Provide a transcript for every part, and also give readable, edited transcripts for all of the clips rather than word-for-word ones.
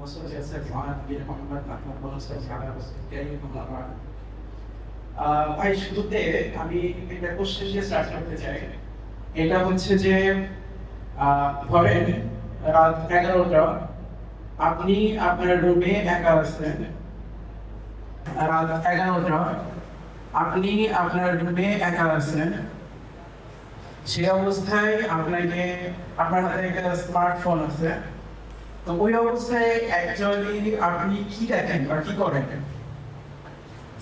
وصلى وسلم على نبينا محمد وعلى آله وصحبه أجمعين। ভাই শুরুতে আমি একটা কোশ্চেন দিয়ে স্টার্ট করতে চাই। এটা হচ্ছে যে ধরেন রাত 11টা, আপনি আপনার রুমে একা আছেন। রাত 11টা আপনি আপনার রুমে একা আছেন, সে অবস্থায় আপনার হাতে একটা স্মার্টফোন আছে। তো ওই অবস্থায় অ্যাকচুয়ালি আপনি কি দেখেন বা কি করেন?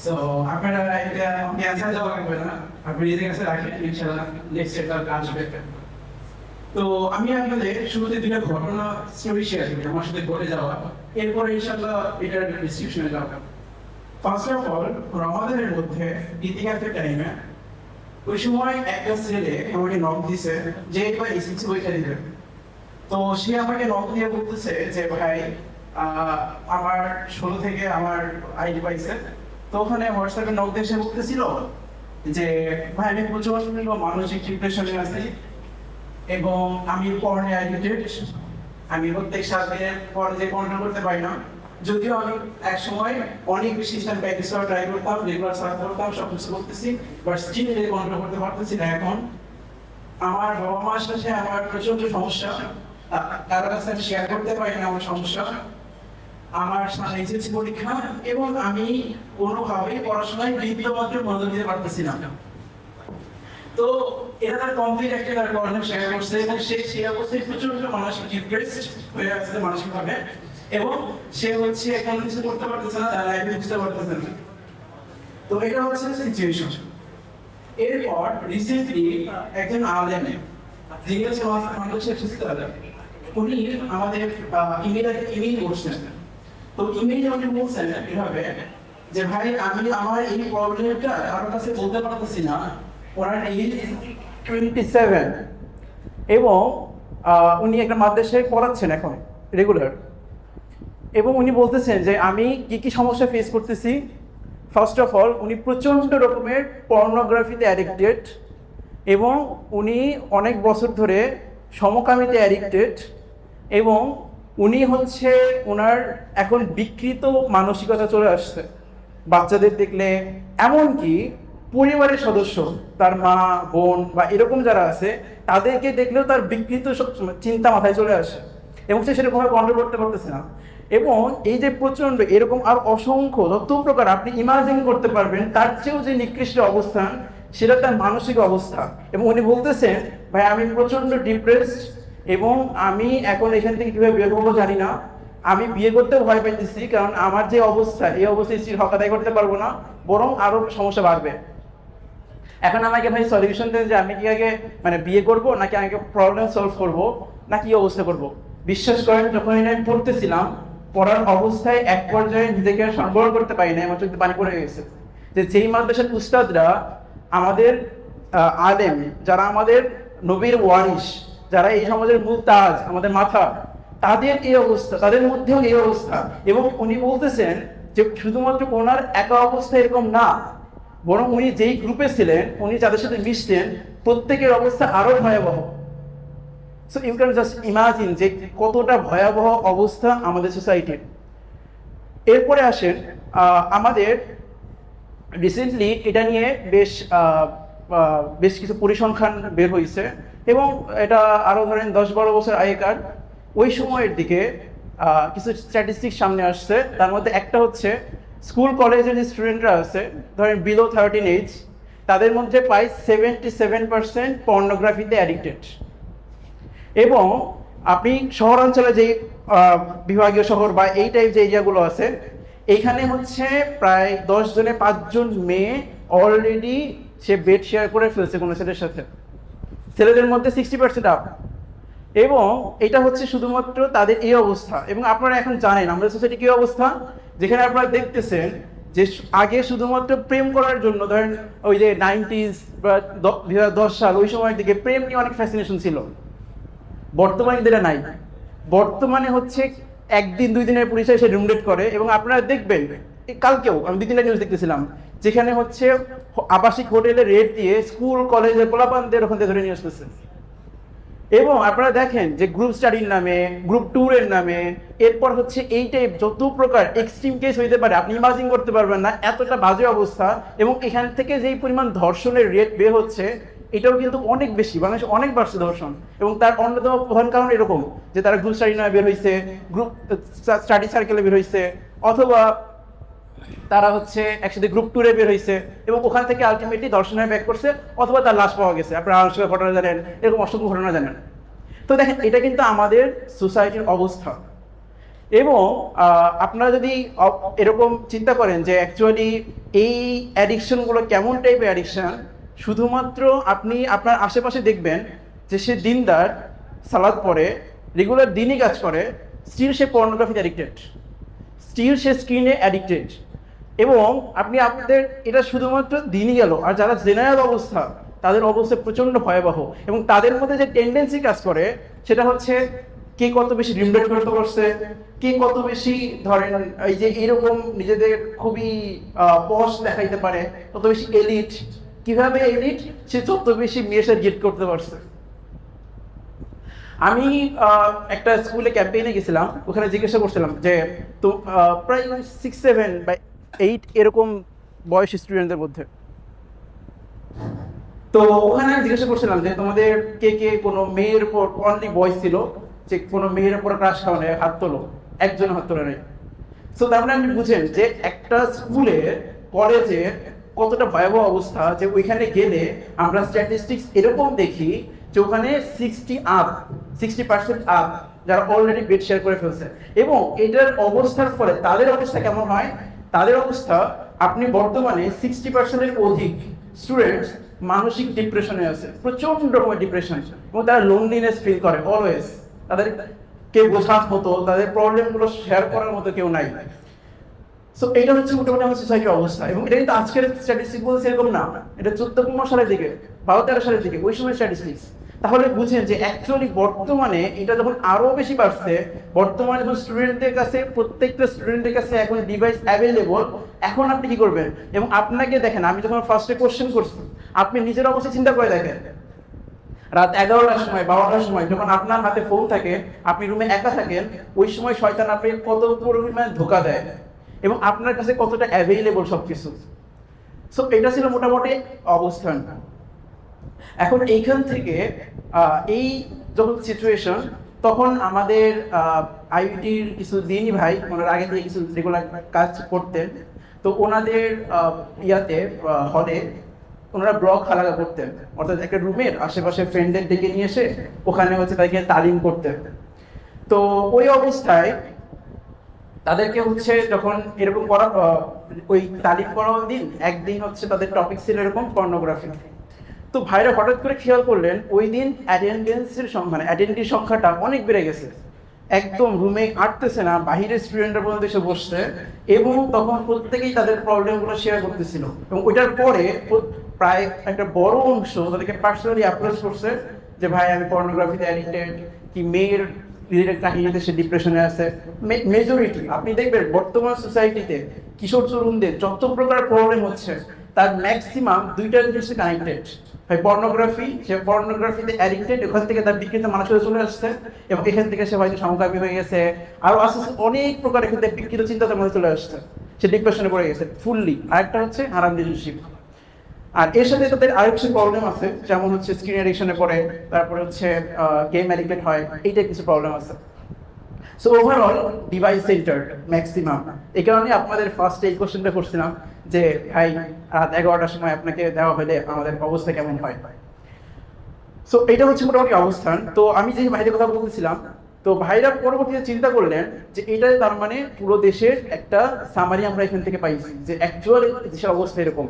সো আপনারা এটা অ্যান্সার দেওয়া লাগবে না, আপনি নিজের কাছে রাখেন, ইনশাআল্লাহ নেক্সট এটা আসবে। তো আমি আপনাদের শুরুতে দুটো ঘটনা স্টোরি শেয়ার করি আমার সাথে ঘটে যাওয়া, এরপরে ইনশাআল্লাহ এটার ডিসক্রিপশনে যাব। ফার্স্ট অফ অল, রমাদানের মধ্যে ইতিকাফের টাইমে ওই সময় একটা ছেলে আমাকে নক দিছে যে এবার এসএসসি পরীক্ষা দিবে। তো সে আমাকে নক দিয়ে বলতেছে যে ভাই আমার 16 থেকে আমার আইডি পাইছে। তো ওখানে হোয়াটসঅ্যাপে নক দিয়ে সে বলতেছিল যে ভাই আমি প্রচন্ড মানসিক ডিপ্রেশনে আছি এবং আমি পড়ায় অ্যাডিক্টেড। আমি প্রত্যেক সাথে পড়ে কন্ট্রোল করতে পারি না, যদিও আমি এক সময় অনেক বেশি প্র্যাকটিস করা ট্রাই করতাম, রেগুলার সার্চ করতাম, সব কিছু করতেছি, বাট স্টিল কন্ট্রোল করতে পারতেছি না। এখন আমার বাবা মার সাথে আমার প্রচন্ড সমস্যা, কারো কাছে আমি শেয়ার করতে পারি না আমার সমস্যা। আমার সামনে এসএসসি পরীক্ষা এবং আমি কোনোভাবেই পড়াশোনায় বিন্দুমাত্র মনোযোগ দিতে পারতেছি না। তো এটা তার কমপ্লিট একটা তার প্রবলেম শেয়ার করছে এবং সে অবস্থায় প্রচন্ড মানসিক ডিপ্রেসড হয়ে আছে মানসিকভাবে, এবং সে হচ্ছে এখন কিছু করতে পারতেছে না, তার লাইফে বুঝতে পারতেছে না। তো এটা হচ্ছে সিচুয়েশন। এরপর রিসেন্টলি একজন আলেম, যিনি হচ্ছে বাংলাদেশের সিস্টার, উনি আমাদের ইমেইল করছেন। তো ইমেইলে উনি বলছেন এভাবে যে ভাই আমি আমার এই প্রবলেমটা কারোর কাছে বলতে পারতেছি না। ওনার এজ 27 এবং উনি একটা মাদ্রাসায় পড়াচ্ছেন এখন রেগুলার, এবং উনি বলতেছেন যে আমি কি কি সমস্যা ফেস করতেছি। ফার্স্ট অফ অল, উনি প্রচণ্ড রকমের পর্নোগ্রাফিতে অ্যাডিক্টেড এবং উনি অনেক বছর ধরে সমকামিতে অ্যাডিক্টেড, এবং উনি হচ্ছে ওনার এখন বিকৃত মানসিকতা চলে আসছে। বাচ্চাদের দেখলে, এমনকি পরিবারের সদস্য, তার মা বোন বা এরকম যারা আছে, তাদেরকে দেখলেও তার বিকৃত চিন্তা মাথায় চলে আসে এবং সে সেরকমভাবে কন্ট্রোল করতে পারতেছে না। এবং এই যে প্রচণ্ড এরকম আর অসংখ্য যত প্রকার আপনি ইমাজিন করতে পারবেন, তার চেয়েও যে নিকৃষ্ট অবস্থান সেটা তার মানসিক অবস্থা। এবং উনি বলতেছেন ভাই আমি প্রচণ্ড ডিপ্রেসড এবং আমি এখন এখান থেকে কীভাবে বের হবো জানি না। আমি বিয়ে করতেও ভয় পাইতেছি, কারণ আমার যে অবস্থা, এই অবস্থায় স্ত্রীর হক আদায় করতে পারবো না, বরং আরও সমস্যা বাড়বে। এখন আমাকে ভাই সলিউশন দেন যে আমি কি আগে বিয়ে করবো নাকি আগে প্রবলেম সলভ করবো না কি অবস্থা করবো। বিশ্বাস করেন, যখন আমি পড়তেছিলাম, পড়ার অবস্থায় এক পর্যায়ে নিজেকে সরবরাহ করতে পারি না, আমার চোখে পানি পড়ে গেছে। যে যেই মাদ্রাসার উস্তাদরা আমাদের আলেম, যারা আমাদের নবীর ওয়ারিস, যারা এই সমাজের মূল তাজ, আমাদের মাথা, তাদের এই অবস্থা, তাদের মধ্যেও এই অবস্থা। এবং উনি বলতেছেন যে শুধুমাত্র ওনার একা অবস্থা এরকম না, বরং উনি যেই গ্রুপে ছিলেন, উনি যাদের সাথে মিশতেন, প্রত্যেকের অবস্থা আরো ভয়াবহ। So you can just imagine যে কতটা ভয়াবহ অবস্থা আমাদের সোসাইটির। এরপরে আসেন, আমাদের রিসেন্টলি এটা নিয়ে বেশ কিছু পরিসংখ্যান বের হয়েছে, এবং এটা আরও ধরেন 10-12 বছর আগেকার ওই সময়ের দিকে কিছু স্ট্যাটিস্টিক্স সামনে আসছে। তার মধ্যে একটা হচ্ছে স্কুল কলেজের যে স্টুডেন্টরা আছে, ধরেন বিলো 13 এজ, তাদের মধ্যে প্রায় 77% পর্নোগ্রাফিতে অ্যাডিক্টেড। এবং আপনি শহরাঞ্চলে যে বিভাগীয় শহর বা এই টাইপ যে এরিয়াগুলো আছে, এইখানে হচ্ছে প্রায় 10 জনে 5 জন মেয়ে অলরেডি সে বেড শেয়ার করে ফেলছে কোনো ছেলের সাথে। ছেলেদের মধ্যে 60% আপ। এবং এটা হচ্ছে শুধুমাত্র তাদের এই অবস্থা। এবং আপনারা এখন জানেন আমাদের সোসাইটি কী অবস্থা, যেখানে আপনারা দেখতেছেন যে আগে শুধুমাত্র প্রেম করার জন্য, ধরেন ওই যে 90s বা 2010 সাল, ওই সময়ের দিকে প্রেম নিয়ে অনেক ফ্যাসিনেশন ছিল। বর্তমানে এটা নাই। বর্তমানে হচ্ছে একদিন 2 দিনের পরিচয় সে রুমডেট করে। এবং আপনারা দেখবেন, কালকেও আমি 2-3টা নিউজ দেখতেছিলাম, যেখানে হচ্ছে আবাসিক হোটেলে রেট দিয়ে স্কুল কলেজের পোলাপানদের ওখান থেকে ধরে নিয়ে আসতেছে। এবং আপনারা দেখেন যে গ্রুপ স্টাডির নামে, গ্রুপ ট্যুরের নামে, এরপর হচ্ছে এই টাইপ যত প্রকার এক্সট্রিম কেস হইতে পারে আপনি ইমাজিন করতে পারবেন না, এতটা বাজে অবস্থা। এবং এখান থেকে যেই পরিমাণ ধর্ষণের রেট বের হচ্ছে এটাও কিন্তু অনেক বেশি, বাংলাদেশে অনেক বাড়ছে ধর্ষণ। এবং তার অন্যতম প্রধান কারণ এরকম যে তারা গ্রুপ স্টাডি নামে বের হয়েছে, গ্রুপ স্টাডি সার্কেলে বের হয়েছে, অথবা তারা হচ্ছে একসাথে গ্রুপ ট্যুরে বের হয়েছে এবং ওখান থেকে আলটিমেটলি দর্শনে ব্যাক করছে, অথবা তার লাশ পাওয়া গেছে। আপনারা আনুষ্ঠানিক ঘটনা জানেন, এরকম অসংখ্য ঘটনা জানেন। তো দেখেন এটা কিন্তু আমাদের সোসাইটির অবস্থা। এবং আপনারা যদি এরকম চিন্তা করেন যে অ্যাকচুয়ালি এই অ্যাডিকশনগুলো কেমন টাইপের অ্যাডিকশন, শুধুমাত্র আপনি আপনার আশেপাশে দেখবেন যে সে দিনদার, সালাদ পড়ে, রেগুলার দিনই কাজ করে, স্টিল সে পর্নোগ্রাফিতে অ্যাডিক্টেড, স্টিল সে স্ক্রিনে অ্যাডিক্টেড। এবং আপনি আপনাদের এটা শুধুমাত্র দিনই গেল, আর যারা জেনারেল অবস্থা তাদের অবস্থা প্রচণ্ড ভয়াবহ। এবং তাদের মধ্যে যে টেন্ডেন্সি কাজ করে সেটা হচ্ছে কে কত বেশি রিমলেট করতে পারছে, কে কত বেশি ধরেন এই যে এরকম নিজেদের খুবই পশ দেখাইতে পারে, তত বেশি এলিট, কিভাবে এলিট সে তত বেশি মেয়ের সাথে গেট করতে পারছে। আমি একটা স্কুলে ক্যাম্পেইনে গেছিলাম, ওখানে জিজ্ঞাসা করছিলাম যে তো প্রায় 6, 7 বা 8 এরকম বয়স স্টুডেন্টদের মধ্যে। তো ওখানে আমি জিজ্ঞাসা করছিলাম যে তোমাদের কে কে কোনো মেয়ের উপর, অনলি বয়স ছিল, যে কোনো মেয়ের উপর ক্রাশ খাওয়া নেই, হাত তোলো। একজন হাত তোলে নাই। সো তার মানে আপনি বুঝেন যে একটা স্কুলে, কলেজে কতটা ভয়াবহ অবস্থা, যে ওইখানে গেলে আমরা স্ট্যাটিস্টিক্স এরকম দেখি যে ওখানে 60% আপ যারা অলরেডি বেড শেয়ার করে ফেলছে। এবং এটার অবস্থার ফলে তাদের অবস্থা কেমন হয়, তাদের অবস্থা আপনি বর্তমানে 60%-এর অধিক স্টুডেন্টস মানসিক ডিপ্রেশনে আছে, প্রচন্ড রকমের ডিপ্রেশন, এবং তারা লোনলিনেস ফিল করে অলওয়েজ। তাদের কেউ বোঝার মতো, তাদের প্রবলেমগুলো শেয়ার করার মতো কেউ নাই। সো এটা হচ্ছে মোটামুটি আমার সোসাইটির অবস্থা। এবং এটা কিন্তু আজকের স্ট্যাটিস্টিক বলছে এরকম না, এটা 14-15 সালের দিকে, 12-13 সালের দিকে, ওই সময় স্ট্যাটিস্টিক্স। তাহলে বুঝেন যে অ্যাকচুয়ালি বর্তমানে এটা যখন আরো বেশি বাড়ছে, বর্তমানে যখন স্টুডেন্টদের কাছে, প্রত্যেকটা স্টুডেন্টের কাছে এখন ডিভাইস অ্যাভেলেবল, এখন আপনি কি করবেন? এবং আপনাকে দেখেন, আমি যখন ফার্স্টে কোশ্চেন করছি, আপনি নিজের অবস্থা চিন্তা করে দেখেন, রাত 11টার সময়, 12টার সময় যখন আপনার হাতে ফোন থাকে, আপনি রুমে একা থাকেন, ওই সময় শয়তান আপনি কত পরিমাণে ধোঁকা দেয় এবং আপনার কাছে কতটা অ্যাভেলেবল সবকিছু। সো এটা ছিল মোটামুটি অবস্থান। এখন এইখান থেকে এই যখন সিচুয়েশন, তখন আমাদের আইআইটির কিছু দিনই ভাই, ওনার আগে থেকে কিছু রেগুলার কাজ করতেন, তো ওনাদের ইয়াতে হলে ওনারা ব্লগ হালাকা করতেন, অর্থাৎ একটা রুমের আশেপাশে ফ্রেন্ডদের ডেকে নিয়ে এসে ওখানে হচ্ছে তাদেরকে তালিম করতেন। তো ওই অবস্থায় তাদেরকে হচ্ছে যখন এরকম করা, ওই তালিম করার দিন একদিন হচ্ছে তাদের টপিক ছিল এরকম পর্নোগ্রাফি। তো ভাইরা হঠাৎ করে খেয়াল করলেন ওই দিন অ্যাটেন্ডেন্সের মানে অ্যাটেন্ডির সংখ্যাটা অনেক বেড়ে গেছে, একদম রুমে আটতেছে না, বাহিরের স্টুডেন্টরা পর্যন্ত এসে বসছে, এবং তখন প্রত্যেকেই তাদের প্রবলেমগুলো শেয়ার করতেছিল। এবং ওইটার পরে প্রায় একটা বড় অংশ তাদেরকে পার্সোনালি অ্যাপ্রোচ করছে যে ভাই আমি পর্নোগ্রাফিতে অ্যাডিক্টেড, কি মেয়ের রিলেটেড কাহিনীতে সে ডিপ্রেশনে আছে। মেজরিটি আপনি দেখবেন বর্তমান সোসাইটিতে কিশোর তরুণদের যত প্রকার প্রবলেম হচ্ছে তার ম্যাক্সিমাম দুইটা জিনিসে কানেক্টেড। ভাই পর্নোগ্রাফি, সে পর্নোগ্রাফিতে অ্যাডিক্টেড, ওখান থেকে তার বিকৃত মানসিকতা চলে আসছে, এবং এখান থেকে সে হয়তো সমকামী হয়ে গেছে, আরো আস্তে আস্তে অনেক প্রকার এখান থেকে বিকৃত চিন্তার মধ্যে চলে আসছে, সে ডিপ্রেশনে পড়ে গেছে ফুললি। আরেকটা হচ্ছে হারাম রিলেশনশিপ। আর এর সাথে তাদের আরেকটা প্রবলেম আছে, যেমন হচ্ছে স্ক্রিন অ্যাডিকশনে পড়ে, তারপরে হচ্ছে গেম অ্যাডিক্টেড হয়, এইটা কিছু প্রবলেম আছে। So overall device centre maximum. এই কারণে আপনাদের ফার্স্টে এই কোশ্চেনটা করছিলাম যে ভাই রাত 11টার সময় আপনাকে দেওয়া হলে আমাদের অবস্থা কেমন হয়। সো এটা হচ্ছে মোটামুটি অবস্থান। তো আমি যে ভাইদের কথা বলতেছিলাম, তো ভাইরা পরবর্তীতে চিন্তা করলেন যে এটা তার মানে পুরো দেশের একটা সামারি আমরা এখান থেকে পাইছি, যে অ্যাকচুয়াল দেশের অবস্থা এরকম।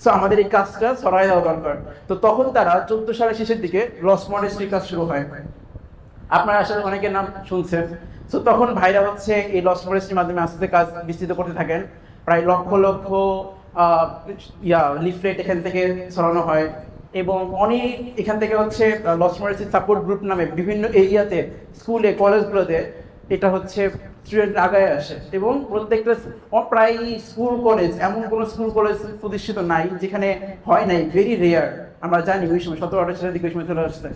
সো আমাদের এই কাজটা ছড়াই দেওয়া দরকার। তো তখন তারা 14 সালের শেষের দিকে লস মডেস্ট্রির কাজ শুরু হয়, আপনারা আসলে অনেকের নাম শুনছেন। তো তখন ভাইরা হচ্ছে এই লস মডেস্ট্রির মাধ্যমে আস্তে আস্তে কাজ বিস্তৃত করতে থাকেন, প্রায় লক্ষ লক্ষ লিফলেট এখান থেকে ছড়ানো হয়, এবং অনেক এখান থেকে হচ্ছে লস মডেস্ট্রি সাপোর্ট গ্রুপ নামে বিভিন্ন এরিয়াতে, স্কুলে, কলেজগুলোতে এটা হচ্ছে স্টুডেন্ট আগায় আসে। এবং প্রত্যেকটা প্রায় স্কুল কলেজ, এমন কোনো স্কুল কলেজ প্রতিষ্ঠিত নাই যেখানে হয় নাই, ভেরি রেয়ার। আমরা জানি ওই সময় 17-18 সালের দিকে ওই সময় চলে আসছে।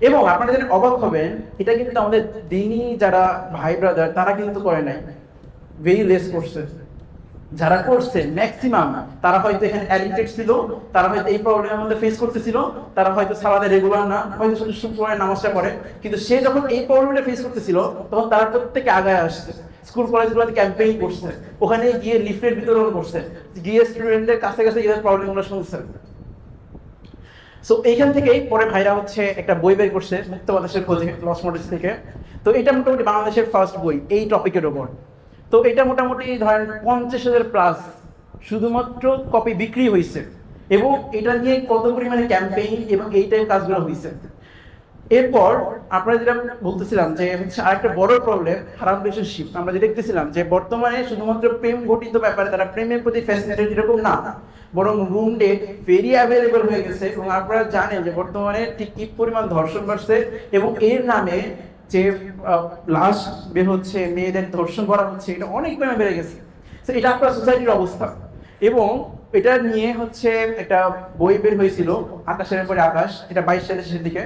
এবং আপনারা যেটা অবাক হবেন, এটা কিন্তু আমাদের দিনী যারা ভাই ব্রাদার তারা কিন্তু করে নাই, ভেরি লেস করছে। যারা করছে ম্যাক্সিমাম তারা হয়তো এখানে অ্যাডিক্টেড ছিল, তারা হয়তো এই প্রবলেমের মধ্যে ফেস করতেছিল, তারা হয়তো সালাদে রেগুলার না, হয়তো শুধু শুক্রবারে নামাজটা পড়ে, কিন্তু সে যখন এই প্রবলেমটা ফেস করতেছিল তখন তারা প্রত্যেকে আগায় আসছে, স্কুল কলেজগুলোতে ক্যাম্পেইন করছে, ওখানে গিয়ে লিফলেট বিতরণ করছে, গিয়ে স্টুডেন্টদের কাছে কাছে গিয়ে প্রবলেমগুলো শুনছে। সো এইখান থেকেই পরে ভাইরা হচ্ছে একটা বই বের করছে মুক্ত বাতাসের খোঁজে, লস মডেলস থেকে। তো এটা মোটামুটি বাংলাদেশের ফার্স্ট বই এই টপিকের ওপর। তো এটা মোটামুটি ধরেন 50,000 প্লাস শুধুমাত্র কপি বিক্রি হয়েছে, এবং এটা নিয়ে কত পরিমাণে ক্যাম্পেইন এবং এই টাইপ কাজগুলো হয়েছে। এরপর আপনারা যেটা বলতেছিলাম যে হচ্ছে আরেকটা বড় প্রবলেম হারাম রিলেশনশিপ। আমরা যেটা দেখতেছিলাম যে বর্তমানে শুধুমাত্র প্রেম ঘটিত ব্যাপারে তারা প্রেমের প্রতি ফ্যাসিনেটেড এরকম না, বরং রুম ডেট ভেরি অ্যাভেলেবল হয়ে গেছে। এবং আপনারা জানেন যে বর্তমানে ঠিক কি পরিমাণ ধর্ষণ বাড়ছে, এবং এর নামে যে লাশ বের হচ্ছে, মেয়েদের ধর্ষণ করা হচ্ছে, এটা অনেক পরিমাণে বেড়ে গেছে। তো এটা আপনার সোসাইটির অবস্থা। এবং এটা নিয়ে হচ্ছে একটা বই বের হয়েছিল আকাশের পরে আকাশ, এটা 22 সালের শেষের দিকে।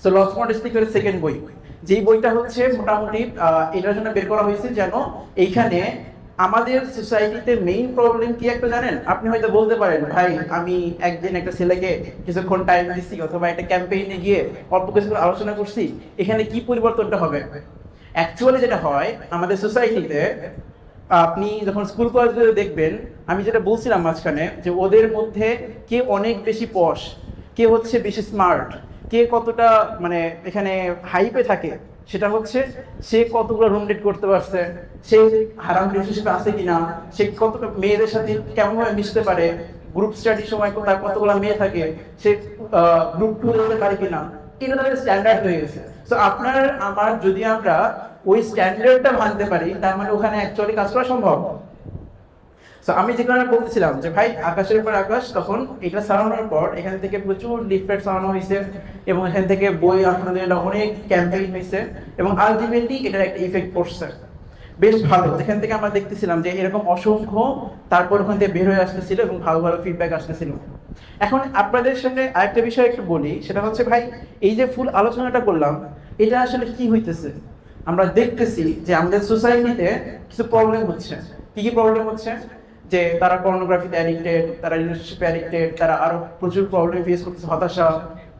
সো লস মডেস্টিকের সেকেন্ড বই, যেই বইটা হচ্ছে মোটামুটি এটার জন্য বের করা হয়েছে যেন এইখানে আমাদের সোসাইটিতে মেইন প্রবলেম কি একটা জানেন? আপনি হয়তো বলতে পারেন ভাই আমি একদিন একটা ছেলেকে কিছুক্ষণ টাইম দিচ্ছি অথবা একটা ক্যাম্পেইনে গিয়ে অল্প কিছু আলোচনা করছি, এখানে কি পরিবর্তনটা হবে? অ্যাকচুয়ালি যেটা হয় আমাদের সোসাইটিতে, আপনি যখন স্কুল কলেজগুলো দেখবেন, আমি যেটা বলছিলাম মাঝখানে যে ওদের মধ্যে কে অনেক বেশি পশ, কে হচ্ছে বেশি স্মার্ট, কে কতটা মানে এখানে হাইপে থাকে, সেটা হচ্ছে সে কতগুলো রুম ডেট করতে পারছে, সে হারাম রিলেশনশিপে আছে কিনা, সে কতটা মেয়েদের সাথে কেমনভাবে মিশতে পারে, গ্রুপ স্টাডির সময় তার কতগুলো মেয়ে থাকে, সে গ্রুপ টু যেতে পারে কিনা, এটা তাদের স্ট্যান্ডার্ড হয়ে গেছে। সো আপনার আমার যদি আমরা ওই স্ট্যান্ডার্ডটা মানতে পারি, তার মানে ওখানে অ্যাকচুয়ালি কাজ করা সম্ভব। সো আমি যে কারণে বলতেছিলাম যে ভাই আকাশের উপর আকাশ, তখন এটা সারানোর পর এখান থেকে প্রচুর লিফলেট সারানো হয়েছে, এবং এখান থেকে বই আপনাদের অনেক ক্যাম্পেইন হয়েছে, এবং আলটিমেটলি এটার একটা ইফেক্ট পড়ছে বেশ ভালো। যেখান থেকে আমরা দেখতেছিলাম যে এরকম অসংখ্য তারপর ওখান থেকে বের হয়ে আসতেছিল এবং ভালো ভালো ফিডব্যাক আসতেছিল। এখন আপনাদের সঙ্গে আরেকটা বিষয় একটু বলি, সেটা হচ্ছে ভাই এই যে ফুল আলোচনাটা করলাম, এটা আসলে কি হইতেছে? আমরা দেখতেছি যে আমাদের সোসাইটিতে কিছু প্রবলেম হচ্ছে। কি কি প্রবলেম হচ্ছে? যে তারা পর্নোগ্রাফিতে অ্যাডিক্টেড, তারা রিলেশনশিপে অ্যাডিক্টেড, তারা আরো প্রচুর প্রবলেম ফেস করতেছে, হতাশা,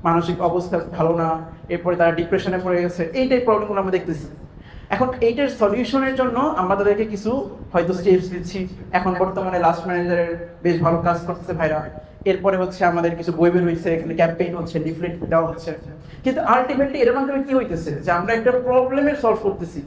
মানসিক অবস্থা ভালো না, এরপরে তারা ডিপ্রেশনে পড়ে গেছে, এইটাই প্রবলেমগুলো আমরা দেখতেছি। এখন এইটার সলিউশনের জন্য আমরা তাদেরকে কিছু হয়তো স্টেপস দিচ্ছি। এখন বর্তমানে লাস্ট ম্যানেজারের বেশ ভালো কাজ করতেছে ভাইরা। এরপরে হচ্ছে আমাদের কিছু বই বের হয়েছে, এখানে ক্যাম্পেইন হচ্ছে, লিফলেট দেওয়া হচ্ছে। কিন্তু আলটিমেটলি এর মাধ্যমে কি হইতেছে যে আমরা একটা প্রবলেমের সলভ করতেছি,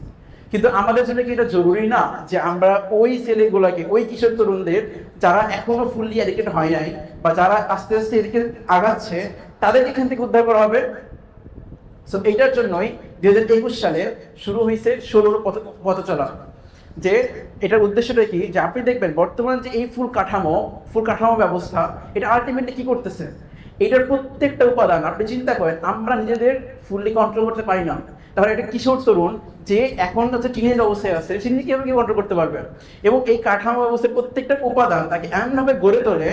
কিন্তু আমাদের জন্য কি এটা জরুরি না যে আমরা ওই ছেলেগুলোকে, ওই কিশোর তরুণদের যারা এখনো ফুললি অ্যাডিক্টেড হয় নাই বা যারা আস্তে আস্তে এদিকে আগাচ্ছে, তাদের এখান থেকে উদ্ধার করা হবে? সো এইটার জন্যই 2021 সালে শুরু হয়েছে 16 পথ চলা। যে এটার উদ্দেশ্যটা কি, যে আপনি দেখবেন বর্তমান যে এই ফুল কাঠামো ব্যবস্থা, এটা আলটিমেটলি কি করতেছে, এটার প্রত্যেকটা উপাদান আপনি চিন্তা করেন, আমরা নিজেদের ফুললি কন্ট্রোল করতে পারি না, তাহলে একটা কিশোর তরুণ যে এখন হচ্ছে টিনেজ অবস্থায় আছে, সে নিজে কিভাবে কন্ট্রোল করতে পারবে? এবং এই কাঠামো ব্যবস্থার প্রত্যেকটা উপাদান তাকে এমনভাবে গড়ে তোলে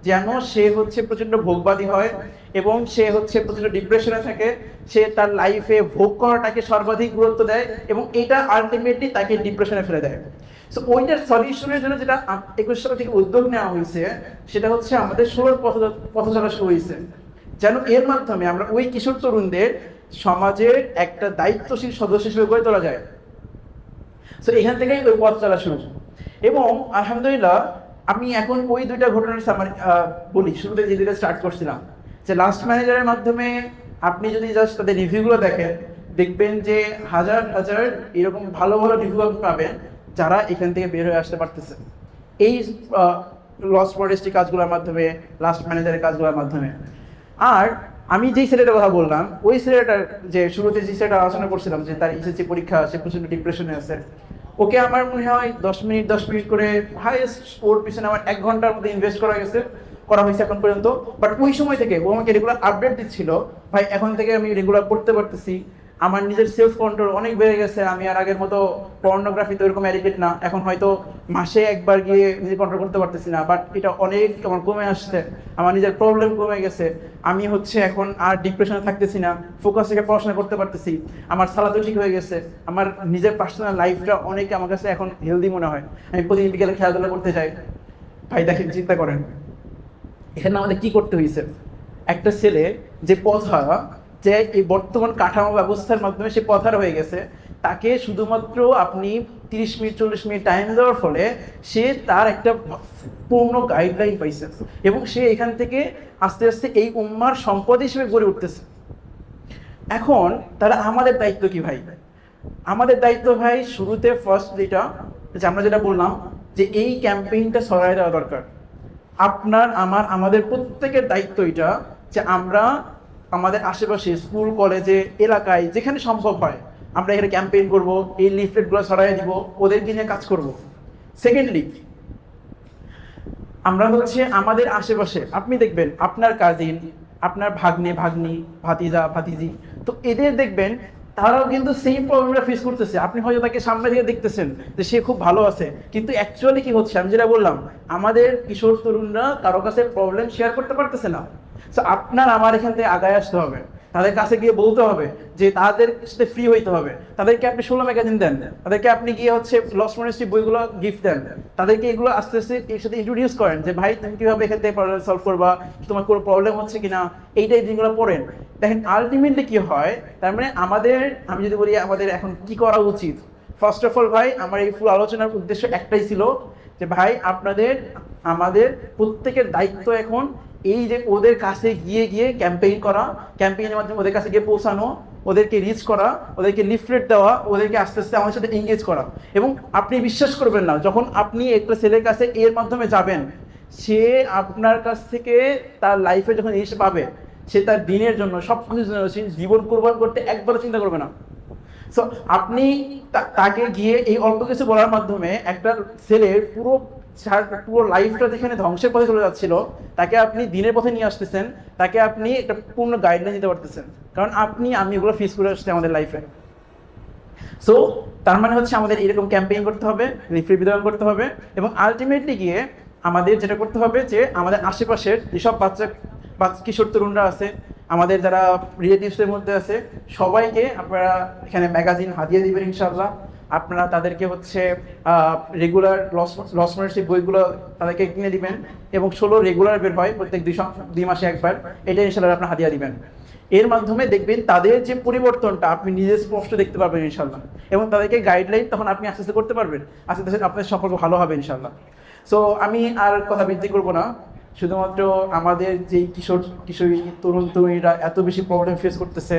যেন সে হচ্ছে প্রচন্ড ভোগবাদী হয়, এবং সে হচ্ছে প্রচন্ড ডিপ্রেশনে থাকে, সে তার লাইফে ভোগ করাটাকে সর্বাধিক গুরুত্ব দেয়, এবং এটা আলটিমেটলি তাকে ডিপ্রেশনে ফেলে দেয়। সো ওইটার সলিউশনের জন্য যেটা 21 সাল থেকে উদ্যোগ নেওয়া হয়েছে, সেটা হচ্ছে আমাদের 16 পথ চলা শুরু হয়েছে, যেন এর মাধ্যমে আমরা ওই কিশোর তরুণদের সমাজের একটা দায়িত্বশীল সদস্য হিসেবে গড়ে তোলা যায়। সো এখান থেকেই ওই পথ চলা শুরু। এবং আলহামদুলিল্লাহ আমি এখন ওই দুইটা ঘটনার সামারি বলি। শুরুতে যে দুইটা স্টার্ট করছিলাম, যে লাস্ট ম্যানেজারের মাধ্যমে আপনি যদি জাস্ট তাদের রিভিউগুলো দেখেন, দেখবেন যে হাজার হাজার এরকম ভালো ভালো রিভিউ আপনি পাবেন যারা এখান থেকে বের হয়ে আসতে পারতেছে এই লস মডেস্টি কাজগুলোর মাধ্যমে, লাস্ট ম্যানেজারের কাজগুলোর মাধ্যমে। আর আমি যেই ছেলেটার কথা বললাম, ওই ছেলেটার যে শুরুতে যে ছেলেটা আলোচনা করছিলাম যে তার এসএসসি পরীক্ষা, সে প্রচন্ড ডিপ্রেশনে আছে, ওকে আমার মনে হয় 10 মিনিট করে হাইয়েস্ট ওর পিছনে আমার 1 ঘন্টার মধ্যে ইনভেস্ট করা হয়েছে এখন পর্যন্ত। বাট ওই সময় থেকে ও আমাকে রেগুলার আপডেট দিচ্ছিল, ভাই এখন থেকে আমি রেগুলার পড়তে পারতেছি, আমার নিজের সেলফ কন্ট্রোল অনেক বেড়ে গেছে, আমি আর আগের মতো পর্নোগ্রাফি তো এরকম অ্যাডিক্টেড না, এখন হয়তো মাসে একবার গিয়ে নিজে কন্ট্রোল করতে পারতেছি না, বাট এটা অনেক আমার কমে আসছে, আমার নিজের প্রবলেম কমে গেছে, আমি হচ্ছে এখন আর ডিপ্রেশনে থাকতেছি না, ফোকাস থেকে পড়াশোনা করতে পারতেছি, আমার সালাদও ঠিক হয়ে গেছে, আমার নিজের পার্সোনাল লাইফটা অনেক আমার কাছে এখন হেলদি মনে হয়, আমি প্রতিদিন বিকেলে খেলাধুলা করতে চাই। ভাই দেখেন, চিন্তা করেন এখানে আমাদের কি করতে হয়েছে। একটা ছেলে যে পথহারা, যে এই বর্তমান কাঠামো ব্যবস্থার মাধ্যমে সে পথহারা হয়ে গেছে, তাকে শুধুমাত্র আপনি 30 মিনিট 40 মিনিট টাইম দেওয়ার ফলে সে তার একটা পূর্ণ গাইডলাইন পাইছে এবং সে এখান থেকে আস্তে আস্তে এই উম্মার সম্পদ হিসেবে গড়ে উঠতেছে। এখন তারা আমাদের দায়িত্ব কি ভাই? আমাদের দায়িত্ব ভাই শুরুতে ফার্স্ট যেটা, যে আমরা যেটা বললাম যে এই ক্যাম্পেইনটা ছড়ায় দেওয়া দরকার। আপনার আমাদের প্রত্যেকের দায়িত্ব এটা, যে আমরা আমাদের আশেপাশে স্কুল কলেজে এলাকায় যেখানে সম্ভব হয় আমরা এখানে ক্যাম্পেইন করব, এই লিফলেটগুলো ছড়াই দিব, ওদেরকে নিয়ে কাজ করব। সেকেন্ডলি, আমরা হচ্ছে আমাদের আশেপাশে আপনি দেখবেন আপনার কাজিন, আপনার ভাগ্নে ভাগ্নি, ভাতিজা ভাতিজি, তো এদের দেখবেন তারাও কিন্তু সেম প্রবলেমটা ফেস করতেছে। আপনি হয়তো তাকে সামনে থেকে দেখতেছেন যে সে খুব ভালো আছে, কিন্তু অ্যাকচুয়ালি কি হচ্ছে, আমি যেটা বললাম, আমাদের কিশোর তরুণরা কারো কাছে প্রবলেম শেয়ার করতে পারতেছে না। সো আপনার আমার এখান থেকে আগায় আসতে হবে, তাদের কাছে গিয়ে বলতে হবে যে তাদের সাথে ফ্রি হইতে হবে, তাদেরকে আপনি 16 ম্যাগাজিন দেন, তাদেরকে আপনি গিয়ে হচ্ছে লস্ট মনেস্ট্রি বইগুলো গিফট দেন, তাদেরকে এগুলো আস্তে আস্তে এর সাথে ইন্ট্রোডিউস করেন যে ভাই তুমি কিভাবে এখান থেকে প্রবলেম সলভ করবা, তোমার কোনো প্রবলেম হচ্ছে কিনা, এইটাই জিনিসগুলো পড়েন। দেখেন আলটিমেটলি কি হয়, তার মানে আমি যদি বলি আমাদের এখন কি করা উচিত, ফার্স্ট অফ অল ভাই আমার এই ফুল আলোচনার উদ্দেশ্য একটাই ছিল যে ভাই আমাদের প্রত্যেকের দায়িত্ব এখন এই যে ওদের কাছে গিয়ে গিয়ে ক্যাম্পেইন করা, ক্যাম্পেইনের মাধ্যমে ওদের কাছে গিয়ে পৌঁছানো, ওদেরকে রিচ করা, ওদেরকে লিফলেট দেওয়া, ওদেরকে আস্তে আস্তে আমাদের সাথে এঙ্গেজ করা। এবং আপনি বিশ্বাস করবেন না, যখন আপনি একটা ছেলের কাছে এর মাধ্যমে যাবেন, সে আপনার কাছ থেকে তার লাইফে যখন জিনিস পাবে, সে তার দিনের জন্য সব কিছুর জন্য সে জীবন কোরবান করতে একবারও চিন্তা করবে না। সো আপনি তাকে গিয়ে এই অল্প কিছু বলার মাধ্যমে একটা ছেলের পুরো লাইফটা যেখানে ধ্বংসের পথে চলে যাচ্ছিল, তাকে আপনি দিনের পথে নিয়ে আসতেছেন, তাকে আপনি একটা পূর্ণ গাইডলাইন দিতে পারতেছেন, কারণ আমি এগুলো ফেস করে আসছি আমাদের লাইফে। সো তার মানে হচ্ছে আমাদের এরকম ক্যাম্পেইন করতে হবে, লিফলেট বিতরণ করতে হবে, এবং আলটিমেটলি গিয়ে আমাদের যেটা করতে হবে যে আমাদের আশেপাশের যেসব বাচ্চা কিশোর তরুণরা আছে, আমাদের যারা রিলেটিভসের মধ্যে আছে, সবাইকে আপনারা এখানে ম্যাগাজিন হাতিয়ে দিবেন ইনশাআল্লাহ। আপনারা তাদেরকে হচ্ছে রেগুলার লস মনেস্ট্রি বইগুলো তাদেরকে কিনে দিবেন, এবং 16 রেগুলার বের হয় প্রত্যেক 2 মাসে একবার, এটা ইনশাআল্লাহ আপনারা হাতিয়ে দিবেন। এর মাধ্যমে দেখবেন তাদের যে পরিবর্তনটা আপনি নিজে স্পষ্ট দেখতে পারবেন ইনশাআল্লাহ, এবং তাদেরকে গাইডলাইন তখন আপনি আস্তে আস্তে করতে পারবেন, আস্তে আস্তে আপনাদের সম্পর্ক ভালো হবে ইনশাআল্লাহ। সো আমি আর কথা বৃদ্ধি করবো না, শুধুমাত্র আমাদের যেই কিশোরী তরুণ তরুণীরা এত বেশি প্রবলেম ফেস করতেছে,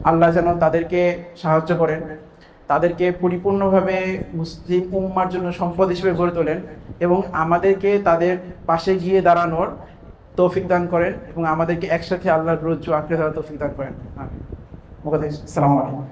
আল্লাহ যেন তাদেরকে সাহায্য করেন, তাদেরকে পরিপূর্ণভাবে মুসলিম উম্মার জন্য সম্পদ হিসেবে গড়ে তোলেন, এবং আমাদেরকে তাদের পাশে গিয়ে দাঁড়ানোর তৌফিক দান করেন, এবং আমাদেরকে একসাথে আল্লাহর রজ্জু আঁকড়ে ধরার তৌফিক দান করেন। আসসালামু আলাইকুম।